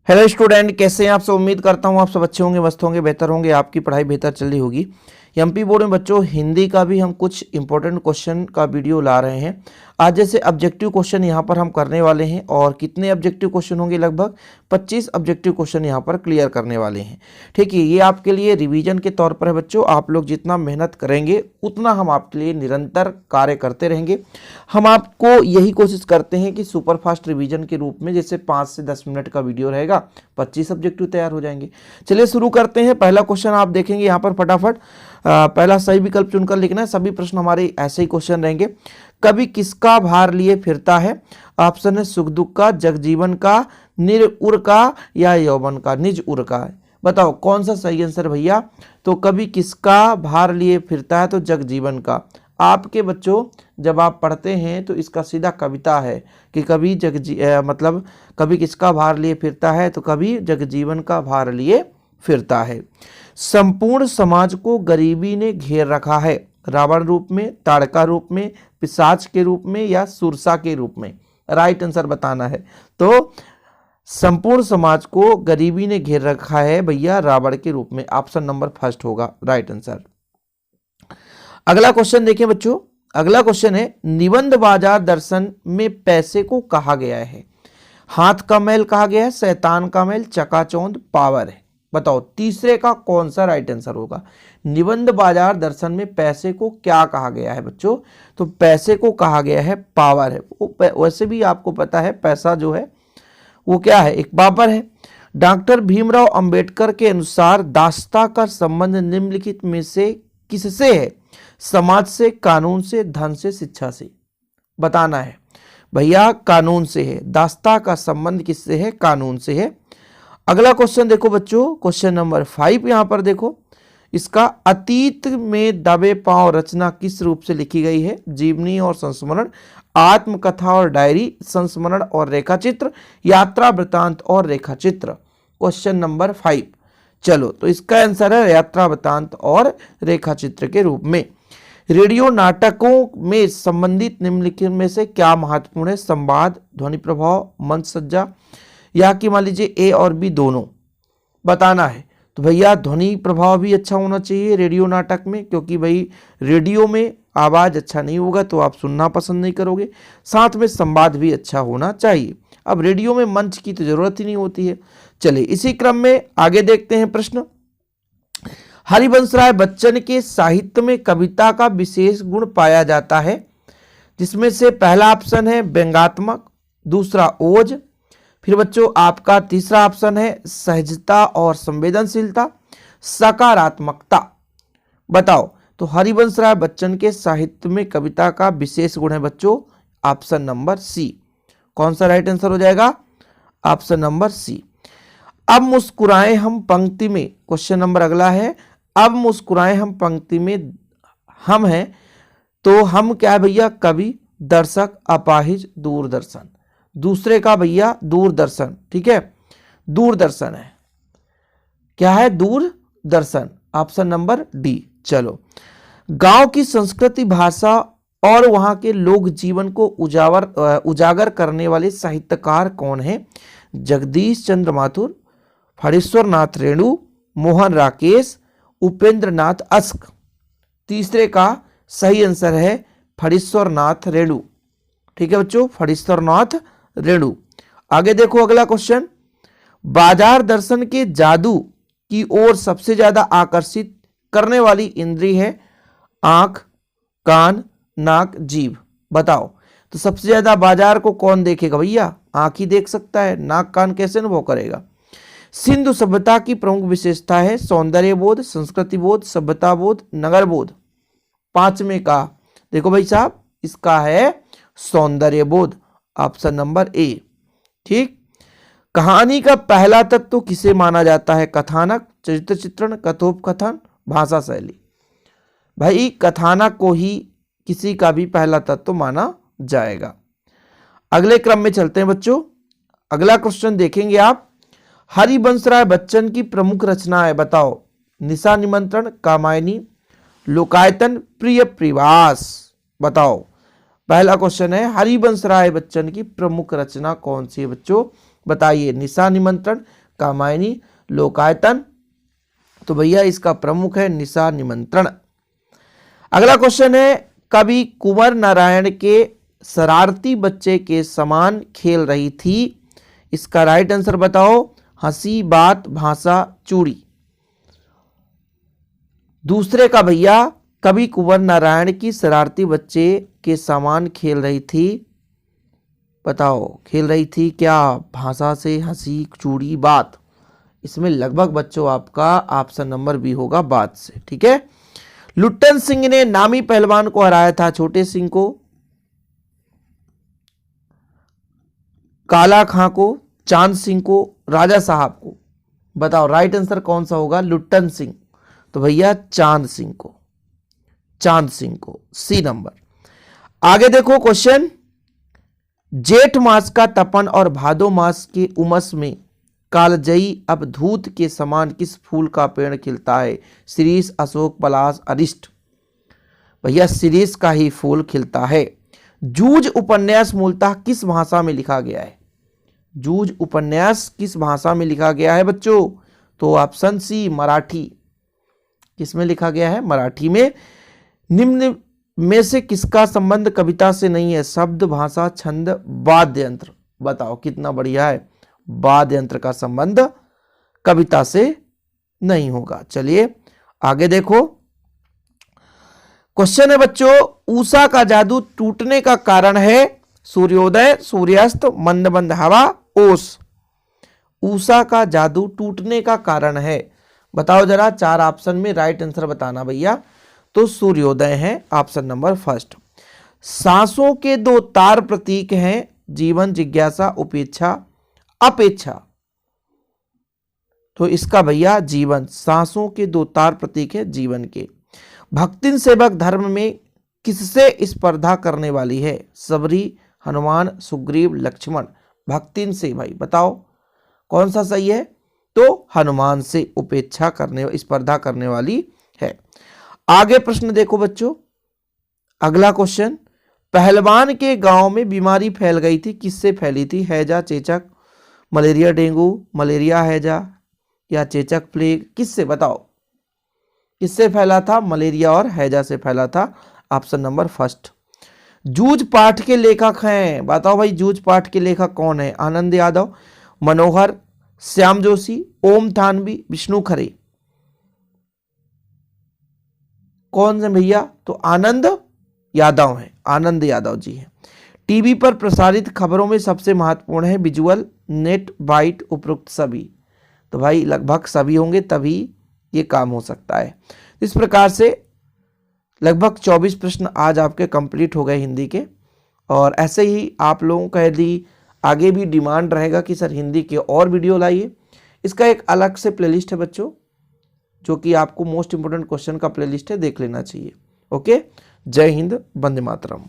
Hello student, कैसे हैं आप सब। उम्मीद करता हूं आप सब अच्छे होंगे, मस्त होंगे, बेहतर होंगे, आपकी पढ़ाई बेहतर चल रही होगी। एमपी बोर्ड में बच्चों हिंदी का भी हम कुछ इंपॉर्टेंट क्वेश्चन का वीडियो ला रहे हैं। आज जैसे ऑब्जेक्टिव क्वेश्चन यहां पर हम करने वाले हैं और कितने ऑब्जेक्टिव क्वेश्चन होंगे, लगभग 25 ऑब्जेक्टिव क्वेश्चन यहां पर क्लियर करने वाले हैं। ठीक है, ये आपके लिए रिवीजन के तौर पर है बच्चों। आप लोग जितना मेहनत करेंगे उतना हम आपके लिए निरंतर कार्य करते रहेंगे। हम आपको यही कोशिश करते हैं कि सुपर फास्ट रिवीजन के रूप में जैसे 5 से 10 मिनट का वीडियो रहेगा, 25 ऑब्जेक्टिव तैयार हो जाएंगे। चलिए शुरू करते हैं। पहला क्वेश्चन आप देखेंगे यहाँ पर, फटाफट पहला सही विकल्प चुनकर लिखना है। सभी प्रश्न हमारे ऐसे ही क्वेश्चन रहेंगे। कवि किसका भार लिए फिरता है? ऑप्शन है सुख दुख का, जगजीवन का, निर का या यौवन का। निज उर का है। बताओ कौन सा सही आंसर भैया। तो कवि किसका भार लिए फिरता है? तो जगजीवन का। आपके बच्चों जब आप पढ़ते हैं तो इसका सीधा कविता है कि कवि मतलब कवि किसका भार लिए फिरता है? तो कवि जगजीवन का भार लिए फिरता है। संपूर्ण समाज को गरीबी ने घेर रखा है। रावण रूप में, ताड़का रूप में, पिशाच के रूप में या सुरसा के रूप में। राइट आंसर बताना है। तो संपूर्ण समाज को गरीबी ने घेर रखा है भैया रावण के रूप में। ऑप्शन नंबर फर्स्ट होगा राइट आंसर। अगला क्वेश्चन देखिए बच्चों। अगला क्वेश्चन है, निबंध बाजार दर्शन में पैसे को कहा गया है? हाथ का मैल कहा गया है, शैतान का मैल, चकाचौंध, पावर है। बताओ तीसरे का कौन सा राइट आंसर होगा। निबंध बाजार दर्शन में पैसे को क्या कहा गया है बच्चों? तो पैसे को कहा गया है पावर है। वैसे भी आपको पता है पैसा जो है वो क्या है, एक पावर है। डॉक्टर भीमराव अंबेडकर के अनुसार दासता का संबंध निम्नलिखित में से किससे है? समाज से, कानून से, धन से, शिक्षा से। बताना है भैया। कानून से है। दासता का संबंध किससे है? कानून से है। अगला क्वेश्चन देखो बच्चों, क्वेश्चन नंबर 5 यहां पर देखो। इसका अतीत में दबे पांव रचना किस रूप से लिखी गई है? जीवनी और संस्मरण, आत्मकथा और डायरी, संस्मरण और रेखाचित्र, यात्रा वृतांत और रेखाचित्र। Question number 5। चलो तो इसका आंसर है यात्रा वृतांत और रेखाचित्र के रूप में। रेडियो नाटकों में संबंधित निम्नलिखित में से क्या महत्वपूर्ण है? संवाद, ध्वनि प्रभाव, मंच सज्जा या कि मान लीजिए ए और बी दोनों। बताना है। तो भैया ध्वनि प्रभाव भी अच्छा होना चाहिए रेडियो नाटक में, क्योंकि भाई रेडियो में आवाज अच्छा नहीं होगा तो आप सुनना पसंद नहीं करोगे। साथ में संवाद भी अच्छा होना चाहिए। अब रेडियो में मंच की तो जरूरत ही नहीं होती है। चलिए इसी क्रम में आगे देखते हैं प्रश्न। हरिवंश राय बच्चन के साहित्य में कविता का विशेष गुण पाया जाता है, जिसमें से पहला ऑप्शन है व्यंग्यात्मक, दूसरा ओज, फिर बच्चों आपका तीसरा ऑप्शन है सहजता और संवेदनशीलता, सकारात्मकता। बताओ तो हरिवंश राय बच्चन के साहित्य में कविता का विशेष गुण है बच्चों ऑप्शन नंबर सी। कौन सा राइट आंसर हो जाएगा? Option number C. अब मुस्कुराए हम पंक्ति में, क्वेश्चन नंबर अगला है, अब मुस्कुराए हम पंक्ति में हम हैं तो हम क्या है भैया? कवि, दर्शक, अपाहिज, दूरदर्शन। दूसरे का भैया दूरदर्शन। ठीक है, दूरदर्शन है। क्या है? दूरदर्शन। Option number D. चलो, गांव की संस्कृति, भाषा और वहां के लोक जीवन को उजागर करने वाले साहित्यकार कौन है? जगदीश चंद्र माथुर, फणीश्वर नाथ रेणु, मोहन राकेश, उपेंद्र नाथ अस्क। तीसरे का सही आंसर है फणीश्वर नाथ रेणु। ठीक है बच्चों, फणीश्वर नाथ रेणु। आगे देखो अगला क्वेश्चन। बाजार दर्शन के जादू की ओर सबसे ज्यादा आकर्षित करने वाली इंद्रिय है आंख, कान, नाक, जीभ। बताओ तो सबसे ज्यादा बाजार को कौन देखेगा भैया? आंख ही देख सकता है, नाक कान कैसे अनुभव करेगा? सिंधु सभ्यता की प्रमुख विशेषता है सौंदर्य बोध, संस्कृति बोध, सभ्यता बोध, नगर बोध। पांचवें का देखो भाई साहब, इसका है सौंदर्य बोध। Option number A. ठीक। कहानी का पहला तत्व किसे माना जाता है? कथानक, चरित्र चित्रण, कथोपकथन, भाषा शैली। भाई कथानक को ही किसी का भी पहला तत्व माना जाएगा। अगले क्रम में चलते हैं बच्चों। अगला क्वेश्चन देखेंगे आप। हरिवंश राय बच्चन की प्रमुख रचना है, बताओ। निशा निमंत्रण, कामायनी, लोकायतन, प्रिय प्रिवास। बताओ पहला क्वेश्चन है हरिवंश राय बच्चन की प्रमुख रचना कौन सी है बच्चों? बताइए। निशा निमंत्रण, कामायनी, लोकायतन। तो भैया इसका प्रमुख है निशा निमंत्रण। अगला क्वेश्चन है, कवि कुंवर नारायण के शरारती बच्चे के समान खेल रही थी। इसका राइट आंसर बताओ। हंसी, बात, भाषा, चूड़ी। दूसरे का भैया, कवि कुंवर नारायण की शरारती बच्चे के समान खेल रही थी। बताओ खेल रही थी क्या? भाषा से, हंसी, चूड़ी, बात। इसमें लगभग बच्चों आपका ऑप्शन नंबर बी होगा, बात से। ठीक है। लुट्टन सिंह ने नामी पहलवान को हराया था। छोटे सिंह को, काला खां को, चांद सिंह को, राजा साहब को। बताओ राइट आंसर कौन सा होगा? लुट्टन सिंह। तो भैया चांद सिंह को, चांद सिंह को, सी नंबर। आगे देखो क्वेश्चन, जेठ मास का तपन और भादो मास के उमस में कालजयी अवधूत के समान किस फूल का पेड़ खिलता है? शिरीष, अशोक, पलाश, अरिष्ट। भैया शिरीष का ही फूल खिलता है। जूझ उपन्यास मूलतः किस भाषा में लिखा गया है? जूझ उपन्यास किस भाषा में लिखा गया है बच्चों? तो ऑप्शन सी, मराठी। किसमें लिखा गया है? मराठी में। निम्न में से किसका संबंध कविता से नहीं है? शब्द, भाषा, छंद, वाद्य यंत्र। बताओ कितना बढ़िया है। वाद्य यंत्र का संबंध कविता से नहीं होगा। चलिए आगे देखो, क्वेश्चन है बच्चों, उषा का जादू टूटने का कारण है? सूर्योदय, सूर्यास्त, मंद मंद हवा, ओस। उषा का जादू टूटने का कारण है, बताओ जरा। 4 ऑप्शन में राइट आंसर बताना भैया। तो सूर्योदय है ऑप्शन नंबर फर्स्ट। सांसों के 2 तार प्रतीक हैं, जीवन, जिज्ञासा, उपेक्षा, अपेक्षा। तो इसका भैया जीवन, सांसों के 2 तार प्रतीक है जीवन के। भक्तिन सेवक धर्म में किससे स्पर्धा करने वाली है? सबरी, हनुमान, सुग्रीव, लक्ष्मण। भक्तिन से भाई बताओ कौन सा सही है? तो हनुमान से उपेक्षा करने, स्पर्धा करने वाली है। आगे प्रश्न देखो बच्चों, अगला क्वेश्चन, पहलवान के गांव में बीमारी फैल गई थी, किससे फैली थी? हैजा, चेचक, मलेरिया, डेंगू, मलेरिया, हैजा या चेचक, प्लेग। किससे? बताओ किससे फैला था? मलेरिया और हैजा से फैला था, ऑप्शन नंबर फर्स्ट। जूझ पाठ के लेखक हैं, बताओ भाई जूझ पाठ के लेखक कौन है? आनंद यादव, मनोहर, श्याम जोशी, ओम थानवी, विष्णु खरे। कौन से भैया? तो आनंद यादव हैं, आनंद यादव जी हैं। टीवी पर प्रसारित खबरों में सबसे महत्वपूर्ण है विजुअल, नेट, बाइट, उपरोक्त सभी। तो भाई लगभग सभी होंगे तभी ये काम हो सकता है। इस प्रकार से लगभग 24 प्रश्न आज आपके कंप्लीट हो गए हिंदी के। और ऐसे ही आप लोगों का यदि आगे भी डिमांड रहेगा कि सर हिंदी के और वीडियो लाइए, इसका एक अलग से प्लेलिस्ट है बच्चों, जो कि आपको मोस्ट इंपोर्टेंट क्वेश्चन का प्लेलिस्ट है, देख लेना चाहिए। ओके, जय हिंद, वंदे मातरम।